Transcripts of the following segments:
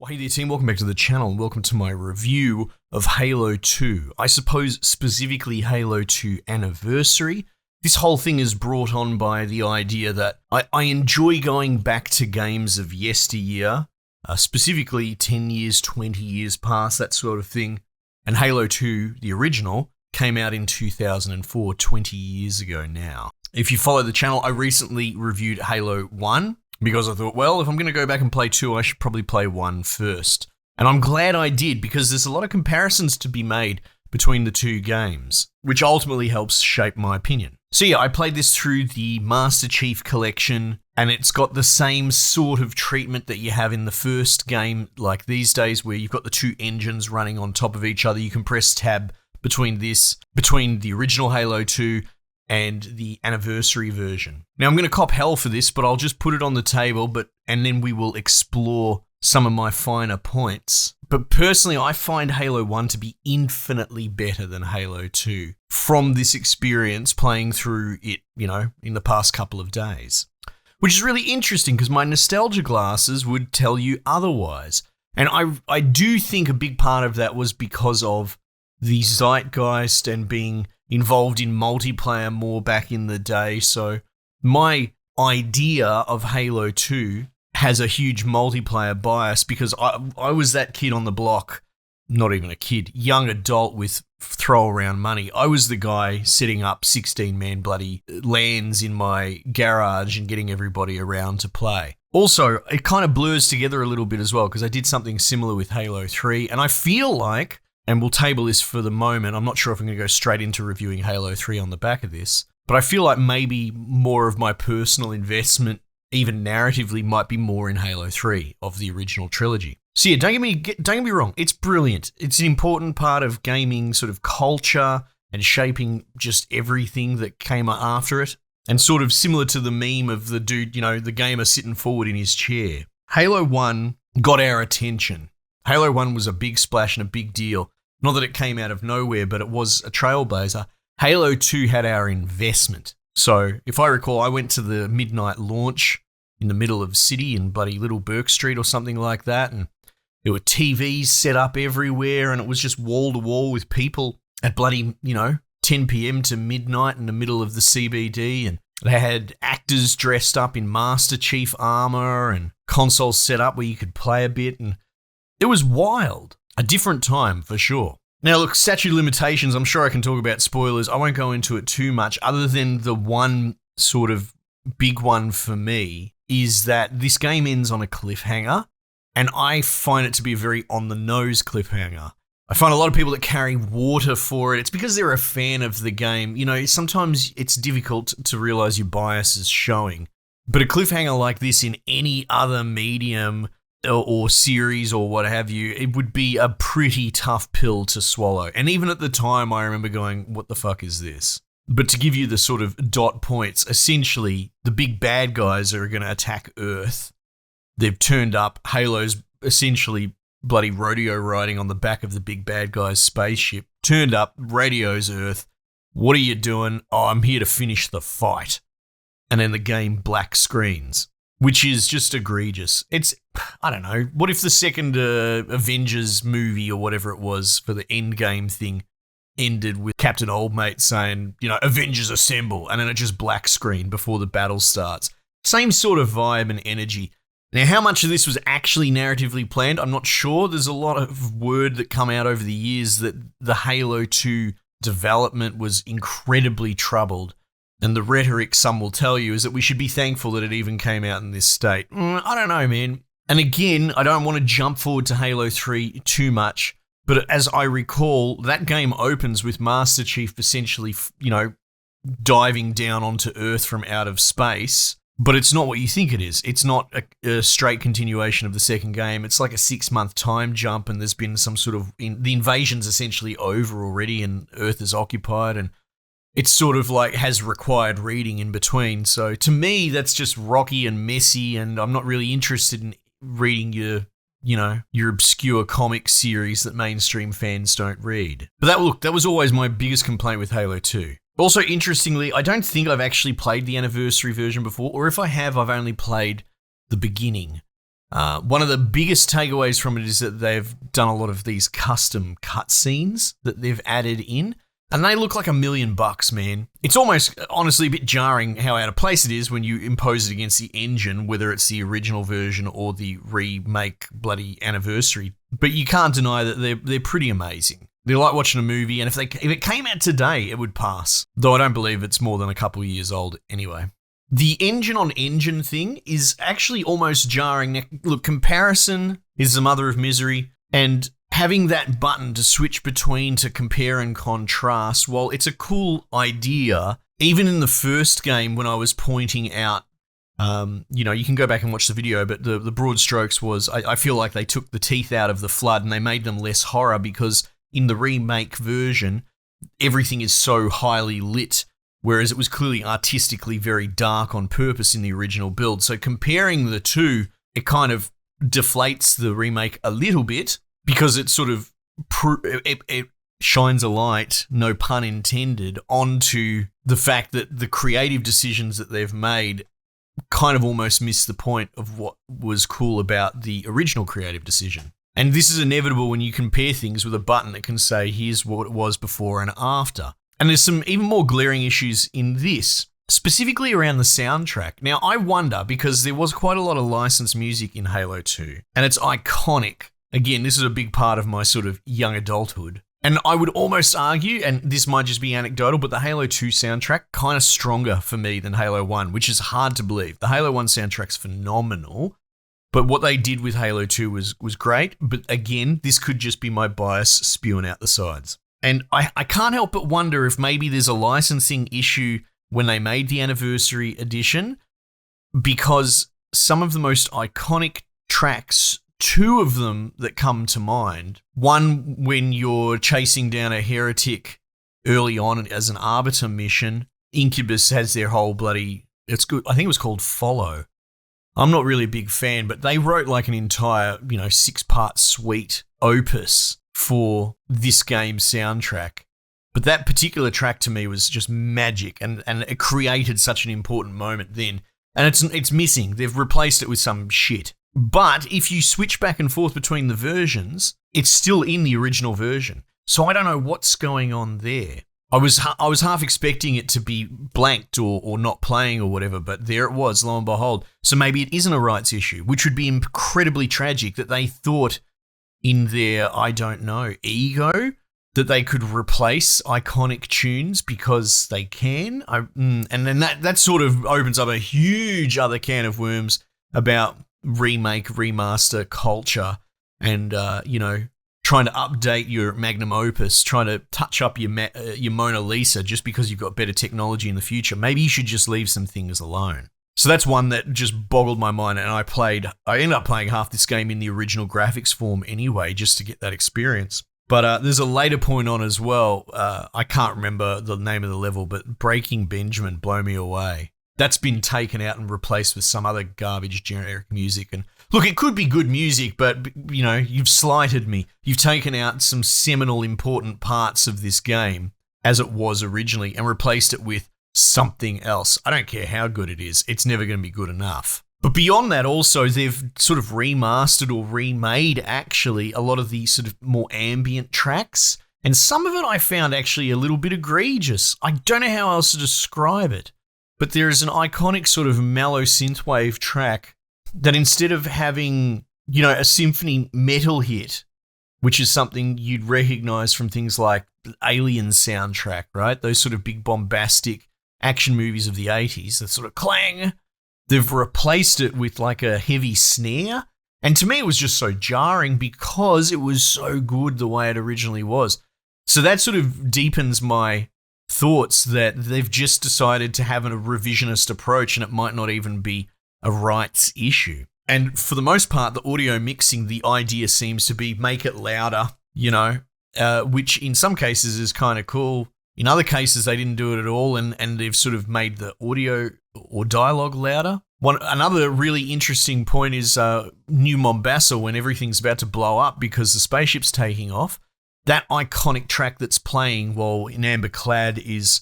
Well, hey there team, welcome back to the channel and welcome to my review of Halo 2. I suppose specifically Halo 2 Anniversary. This whole thing is brought on by the idea that I enjoy going back to games of yesteryear, specifically 10 years, 20 years past, that sort of thing. And Halo 2, the original, came out in 2004, 20 years ago now. If you follow the channel, I recently reviewed Halo 1. Because I thought, well, if I'm going to go back and play 2, I should probably play 1 first. And I'm glad I did, because there's a lot of comparisons to be made between the two games, which ultimately helps shape my opinion. So yeah, I played this through the Master Chief Collection, and it's got the same sort of treatment that you have in the first game, like these days, where you've got the two engines running on top of each other. You can press tab between the original Halo 2 and the anniversary version. Now I'm going to cop hell for this, but I'll just put it on the table, and then we will explore some of my finer points. But personally, I find Halo 1 to be infinitely better than Halo 2 from this experience playing through it, in the past couple of days. Which is really interesting because my nostalgia glasses would tell you otherwise. And I do think a big part of that was because of the zeitgeist and being involved in multiplayer more back in the day. So my idea of Halo 2 has a huge multiplayer bias because I was that kid on the block, not even a kid, young adult with throw around money. I was the guy setting up 16-man bloody LANs in my garage and getting everybody around to play. Also, it kind of blurs together a little bit as well because I did something similar with Halo 3, and I feel like, and we'll table this for the moment, I'm not sure if I'm going to go straight into reviewing Halo 3 on the back of this, but I feel like maybe more of my personal investment, even narratively, might be more in Halo 3 of the original trilogy. So yeah, don't get me wrong, it's brilliant. It's an important part of gaming sort of culture and shaping just everything that came after it, and sort of similar to the meme of the dude, the gamer sitting forward in his chair. Halo 1 got our attention. Halo 1 was a big splash and a big deal. Not that it came out of nowhere, but it was a trailblazer. Halo 2 had our investment. So, if I recall, I went to the midnight launch in the middle of city in bloody Little Burke Street or something like that, and there were TVs set up everywhere, and it was just wall to wall with people at bloody, 10 p.m. to midnight in the middle of the CBD, and they had actors dressed up in Master Chief armor and consoles set up where you could play a bit, and it was wild. A different time, for sure. Now, look, statute of limitations, I'm sure I can talk about spoilers. I won't go into it too much, other than the one sort of big one for me is that this game ends on a cliffhanger, and I find it to be a very on-the-nose cliffhanger. I find a lot of people that carry water for it. It's because they're a fan of the game. Sometimes it's difficult to realize your bias is showing. But a cliffhanger like this in any other medium or series or what have you, it would be a pretty tough pill to swallow. And even at the time, I remember going, what the fuck is this? But to give you the sort of dot points, essentially, the big bad guys are going to attack Earth. They've turned up. Halo's essentially bloody rodeo riding on the back of the big bad guy's spaceship. Turned up, radios Earth. What are you doing? Oh, I'm here to finish the fight. And then the game black screens, which is just egregious. I don't know, what if the second Avengers movie or whatever it was for the Endgame thing ended with Captain Oldmate saying, Avengers assemble, and then it just black screen before the battle starts. Same sort of vibe and energy. Now, how much of this was actually narratively planned, I'm not sure. There's a lot of word that come out over the years that the Halo 2 development was incredibly troubled. And the rhetoric some will tell you is that we should be thankful that it even came out in this state. I don't know, man. And again, I don't want to jump forward to Halo 3 too much, but as I recall, that game opens with Master Chief essentially, diving down onto Earth from out of space, but it's not what you think it is. It's not a straight continuation of the second game. It's like a 6-month time jump, and there's been some sort of... the invasion's essentially over already, and Earth is occupied, and it's sort of like has required reading in between. So to me, that's just rocky and messy, and I'm not really interested in reading your obscure comic series that mainstream fans don't read. But that was always my biggest complaint with Halo 2. Also, interestingly, I don't think I've actually played the anniversary version before, or if I have, I've only played the beginning. One of the biggest takeaways from it is that they've done a lot of these custom cutscenes that they've added in, and they look like $1,000,000, man. It's almost, honestly, a bit jarring how out of place it is when you impose it against the engine, whether it's the original version or the remake bloody anniversary. But you can't deny that they're pretty amazing. They're like watching a movie, and if it came out today, it would pass. Though I don't believe it's more than a couple of years old anyway. The engine-on-engine thing is actually almost jarring. Look, comparison is the mother of misery, and having that button to switch between to compare and contrast, while it's a cool idea, even in the first game when I was pointing out, you can go back and watch the video, but the broad strokes was, I feel like they took the teeth out of the Flood and they made them less horror because in the remake version, everything is so highly lit, whereas it was clearly artistically very dark on purpose in the original build. So comparing the two, it kind of deflates the remake a little bit because it sort of it shines a light, no pun intended, onto the fact that the creative decisions that they've made kind of almost miss the point of what was cool about the original creative decision. And this is inevitable when you compare things with a button that can say, here's what it was before and after. And there's some even more glaring issues in this, specifically around the soundtrack. Now, I wonder, because there was quite a lot of licensed music in Halo 2, and it's iconic. Again, this is a big part of my sort of young adulthood. And I would almost argue, and this might just be anecdotal, but the Halo 2 soundtrack kind of stronger for me than Halo 1, which is hard to believe. The Halo 1 soundtrack's phenomenal, but what they did with Halo 2 was great. But again, this could just be my bias spewing out the sides. And I can't help but wonder if maybe there's a licensing issue when they made the anniversary edition, because some of the most iconic tracks, two of them that come to mind, one when you're chasing down a heretic early on as an Arbiter mission, Incubus has their whole bloody, it's good, I think it was called Follow. I'm not really a big fan, but they wrote like an entire, 6-part suite opus for this game's soundtrack. But that particular track to me was just magic, and it created such an important moment then. And it's missing. They've replaced it with some shit. But if you switch back and forth between the versions, it's still in the original version. So I don't know what's going on there. I was half expecting it to be blanked or not playing or whatever, but there it was, lo and behold. So maybe it isn't a rights issue, which would be incredibly tragic that they thought in their, I don't know, ego that they could replace iconic tunes because they can. And then that sort of opens up a huge other can of worms about remake, remaster culture and, trying to update your magnum opus, trying to touch up your Mona Lisa just because you've got better technology in the future. Maybe you should just leave some things alone. So that's one that just boggled my mind, and I ended up playing half this game in the original graphics form anyway, just to get that experience. But there's a later point on as well. I can't remember the name of the level, but Breaking Benjamin, Blow Me Away. That's been taken out and replaced with some other garbage generic music. And look, it could be good music, but, you've slighted me. You've taken out some seminal important parts of this game, as it was originally, and replaced it with something else. I don't care how good it is. It's never going to be good enough. But beyond that, also, they've sort of remastered or remade, actually, a lot of the sort of more ambient tracks. And some of it I found actually a little bit egregious. I don't know how else to describe it. But there is an iconic sort of mellow synthwave track that instead of having, a symphony metal hit, which is something you'd recognize from things like the Alien soundtrack, right? Those sort of big bombastic action movies of the 80s, that sort of clang. They've replaced it with like a heavy snare. And to me, it was just so jarring because it was so good the way it originally was. So that sort of deepens my thoughts that they've just decided to have a revisionist approach and it might not even be a rights issue. And for the most part, the audio mixing, the idea seems to be make it louder, which in some cases is kind of cool. In other cases, they didn't do it at all and they've sort of made the audio or dialogue louder. Another really interesting point is New Mombasa, when everything's about to blow up because the spaceship's taking off. That iconic track that's playing while in Amber Clad is,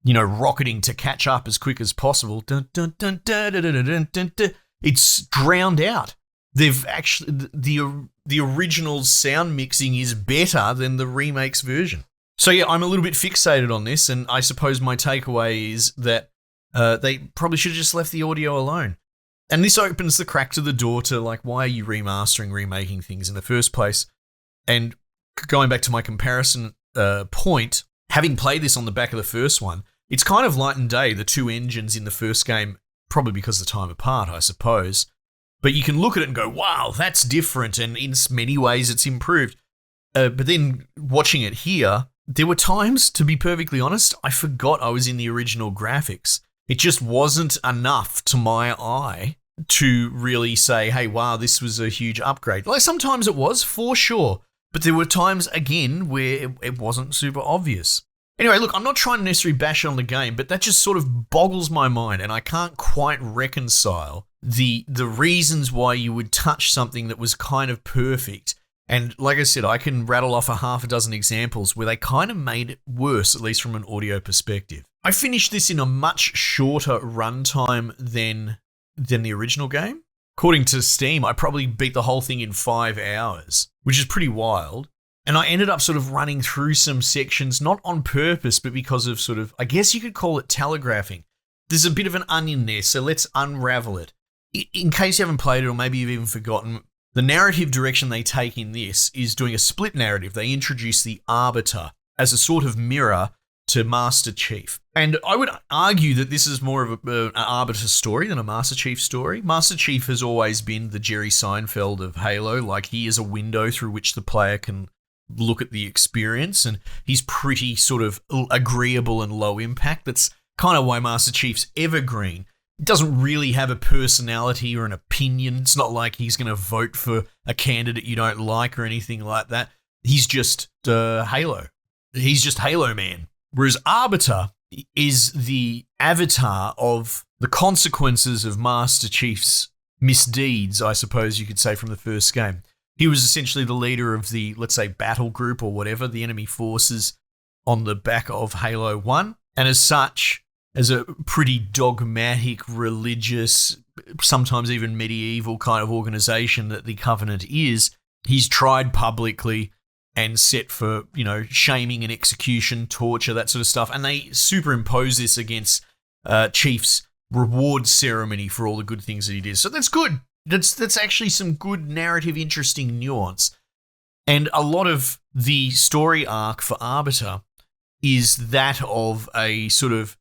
rocketing to catch up as quick as possible. Dun, dun, dun, dun, dun, dun, dun, dun, dun. It's drowned out. they've actually the original sound mixing is better than the remake's version. So yeah, I'm a little bit fixated on this, and I suppose my takeaway is that they probably should have just left the audio alone. And this opens the crack to the door to, like, why are you remaking things in the first place? And going back to my comparison point, having played this on the back of the first one, it's kind of light and day, the two engines in the first game, probably because of the time apart, I suppose. But you can look at it and go, wow, that's different, and in many ways it's improved. But then watching it here, there were times, to be perfectly honest, I forgot I was in the original graphics. It just wasn't enough to my eye to really say, hey, wow, this was a huge upgrade. Like, sometimes it was, for sure. But there were times, again, where it wasn't super obvious. Anyway, look, I'm not trying to necessarily bash on the game, but that just sort of boggles my mind, and I can't quite reconcile the reasons why you would touch something that was kind of perfect. And like I said, I can rattle off a half a dozen examples where they kind of made it worse, at least from an audio perspective. I finished this in a much shorter runtime than the original game. According to Steam, I probably beat the whole thing in 5 hours, which is pretty wild. And I ended up sort of running through some sections, not on purpose, but because of sort of, I guess you could call it telegraphing. There's a bit of an onion there, so let's unravel it. In case you haven't played it, or maybe you've even forgotten, the narrative direction they take in this is doing a split narrative. They introduce the Arbiter as a sort of mirror to Master Chief. And I would argue that this is more of an Arbiter story than a Master Chief story. Master Chief has always been the Jerry Seinfeld of Halo, like he is a window through which the player can look at the experience, and he's pretty sort of agreeable and low impact. That's kind of why Master Chief's evergreen. He doesn't really have a personality or an opinion. It's not like he's going to vote for a candidate you don't like or anything like that. He's just Halo. He's just Halo Man. Whereas Arbiter is the avatar of the consequences of Master Chief's misdeeds, I suppose you could say, from the first game. He was essentially the leader of the, let's say, battle group or whatever, the enemy forces on the back of Halo 1. And as such, as a pretty dogmatic, religious, sometimes even medieval kind of organization that the Covenant is, he's tried publicly and set for, shaming and execution, torture, that sort of stuff. And they superimpose this against Chief's reward ceremony for all the good things that he did. So that's good. That's actually some good narrative, interesting nuance. And a lot of the story arc for Arbiter is that of a sort of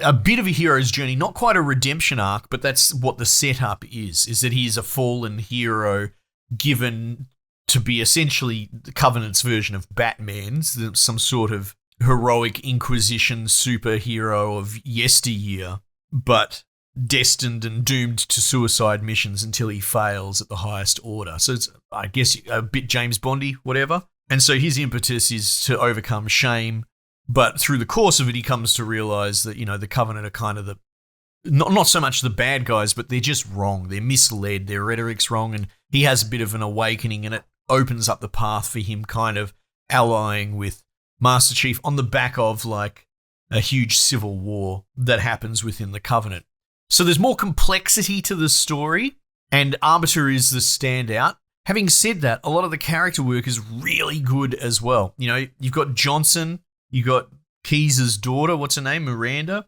a bit of a hero's journey, not quite a redemption arc, but that's what the setup is that he is a fallen hero given to be essentially the Covenant's version of Batman, some sort of heroic Inquisition superhero of yesteryear, but destined and doomed to suicide missions until he fails at the highest order. So it's, I guess, a bit James Bondy, whatever. And so his impetus is to overcome shame, but through the course of it, he comes to realize that, the Covenant are kind of the, not so much the bad guys, but they're just wrong. They're misled. Their rhetoric's wrong. And he has a bit of an awakening, and it opens up the path for him kind of allying with Master Chief on the back of like a huge civil war that happens within the Covenant. So there's more complexity to the story, and Arbiter is the standout. Having said that, a lot of the character work is really good as well. You've got Johnson, you've got Keyes' daughter, what's her name, Miranda.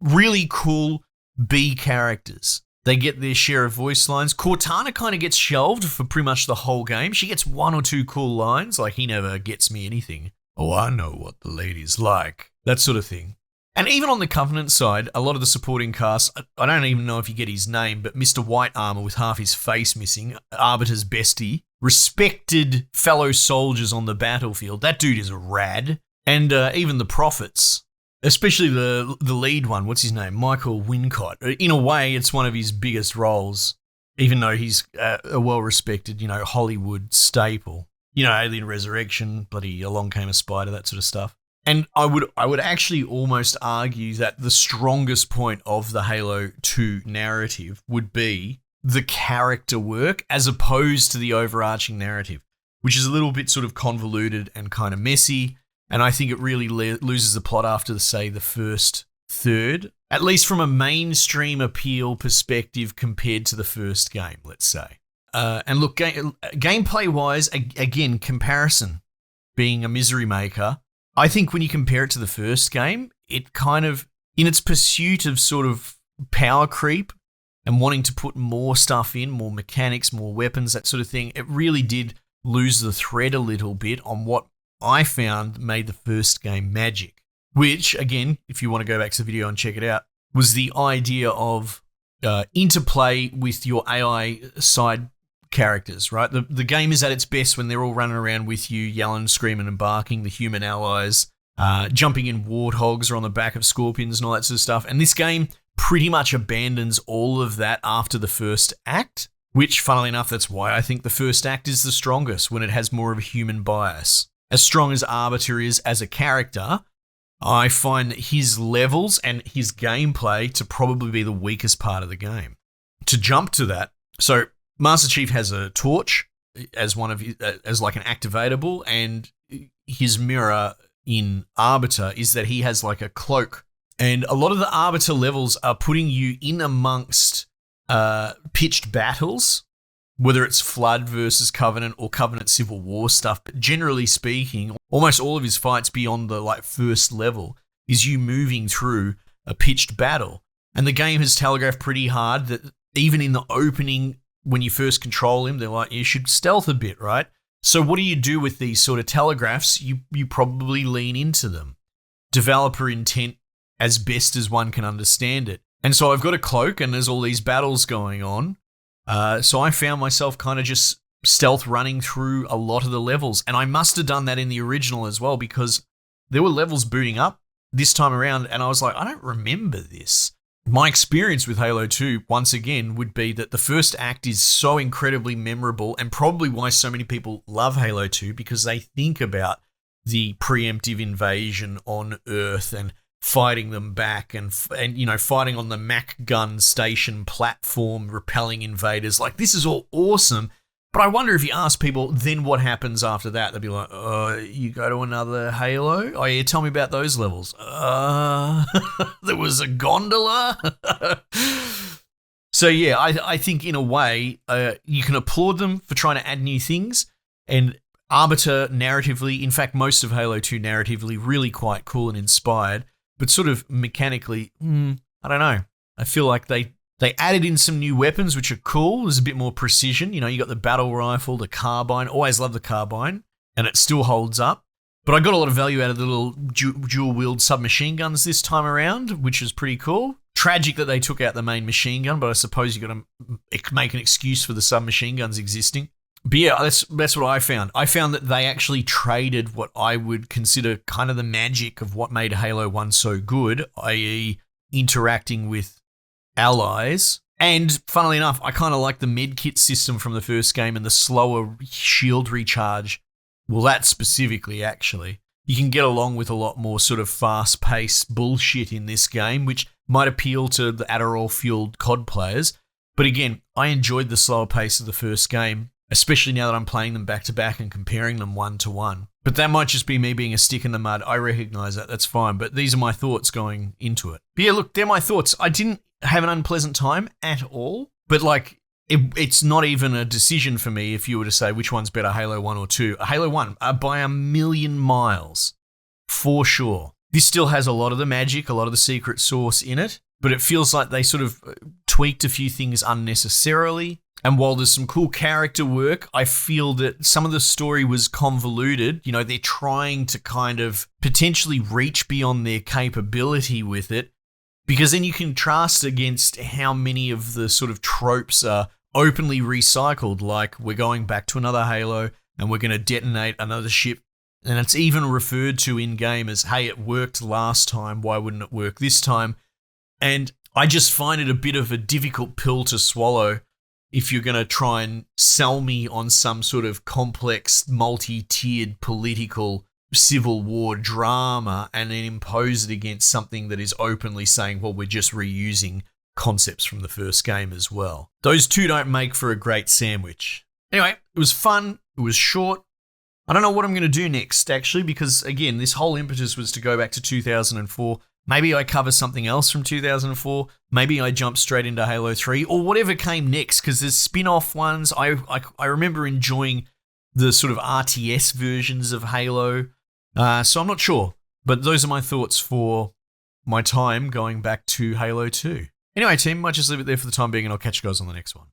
Really cool B characters. They get their share of voice lines. Cortana kind of gets shelved for pretty much the whole game. She gets one or two cool lines, like he never gets me anything. Oh, I know what the ladies like. That sort of thing. And even on the Covenant side, a lot of the supporting cast, I don't even know if you get his name, but Mr. White Armor with half his face missing, Arbiter's bestie, respected fellow soldiers on the battlefield. That dude is rad. And even the prophets, especially the lead one, what's his name? Michael Wincott. In a way, it's one of his biggest roles, even though he's a well-respected, Hollywood staple. Alien Resurrection, bloody Along Came a Spider, that sort of stuff. And I would actually almost argue that the strongest point of the Halo 2 narrative would be the character work as opposed to the overarching narrative, which is a little bit sort of convoluted and kind of messy. And I think it really loses the plot after, say, the first third, at least from a mainstream appeal perspective compared to the first game, let's say. And look, gameplay-wise, again, comparison being a misery maker, I think when you compare it to the first game, it kind of, in its pursuit of sort of power creep and wanting to put more stuff in, more mechanics, more weapons, that sort of thing, it really did lose the thread a little bit on what I found made the first game magic. Which, again, if you want to go back to the video and check it out, was the idea of interplay with your AI side characters, right? The game is at its best when they're all running around with you, yelling, screaming, and barking, the human allies, jumping in warthogs or on the back of scorpions and all that sort of stuff. And this game pretty much abandons all of that after the first act, which, funnily enough, that's why I think the first act is the strongest, when it has more of a human bias. As strong as Arbiter is as a character, I find that his levels and his gameplay to probably be the weakest part of the game. To jump to that, so Master Chief has a torch as one of as like an activatable, and his mirror in Arbiter is that he has like a cloak. And a lot of the Arbiter levels are putting you in amongst pitched battles, whether it's Flood versus Covenant or Covenant Civil War stuff. But generally speaking, almost all of his fights beyond the like first level is you moving through a pitched battle. And the game has telegraphed pretty hard that even in the opening, when you first control him, they're like, you should stealth a bit, right? So what do you do with these sort of telegraphs? You probably lean into them. Developer intent as best as one can understand it. And so I've got a cloak and there's all these battles going on. So I found myself kind of just stealth running through a lot of the levels. And I must have done that in the original as well, because there were levels booting up this time around and I was like, I don't remember this. My experience with Halo 2, once again, would be that the first act is so incredibly memorable, and probably why so many people love Halo 2, because they think about the preemptive invasion on Earth and fighting them back and you know, fighting on the Mac gun station platform, repelling invaders. Like, this is all awesome. But I wonder if you ask people, then what happens after that? They'd be like, you go to another Halo? Oh, yeah, tell me about those levels. There was a gondola? So, yeah, I think in a way, you can applaud them for trying to add new things. And Arbiter narratively, in fact, most of Halo 2 narratively, really quite cool and inspired. But sort of mechanically, I don't know. I feel like they added in some new weapons, which are cool. There's a bit more precision. You know, you got the battle rifle, the carbine. Always love the carbine, and it still holds up. But I got a lot of value out of the little dual-wield submachine guns this time around, which is pretty cool. Tragic that they took out the main machine gun, but I suppose you got to make an excuse for the submachine guns existing. But yeah, that's what I found. I found that they actually traded what I would consider kind of the magic of what made Halo 1 so good, i.e. interacting with allies. And funnily enough, I kind of like the medkit system from the first game and the slower shield recharge. Well, that specifically, actually. You can get along with a lot more sort of fast-paced bullshit in this game, which might appeal to the Adderall-fueled COD players. But again, I enjoyed the slower pace of the first game, especially now that I'm playing them back-to-back and comparing them one-to-one. But that might just be me being a stick in the mud. I recognize that. That's fine. But these are my thoughts going into it. But yeah, look, they're my thoughts. I didn't have an unpleasant time at all. But like, it's not even a decision for me if you were to say which one's better, Halo 1 or 2. Halo 1, by a million miles, for sure. This still has a lot of the magic, a lot of the secret sauce in it. But it feels like they sort of tweaked a few things unnecessarily. And while there's some cool character work, I feel that some of the story was convoluted. You know, they're trying to kind of potentially reach beyond their capability with it, because then you contrast against how many of the sort of tropes are openly recycled, like we're going back to another Halo and we're going to detonate another ship. And it's even referred to in-game as, hey, it worked last time, why wouldn't it work this time? And I just find it a bit of a difficult pill to swallow if you're going to try and sell me on some sort of complex, multi-tiered political civil war drama and then impose it against something that is openly saying, well, we're just reusing concepts from the first game as well. Those two don't make for a great sandwich. Anyway, it was fun. It was short. I don't know what I'm going to do next, actually, because, again, this whole impetus was to go back to 2004, Maybe I cover something else from 2004. Maybe I jump straight into Halo 3 or whatever came next, because there's spin-off ones. I remember enjoying the sort of RTS versions of Halo. So I'm not sure, but those are my thoughts for my time going back to Halo 2. Anyway, team, might just leave it there for the time being, and I'll catch you guys on the next one.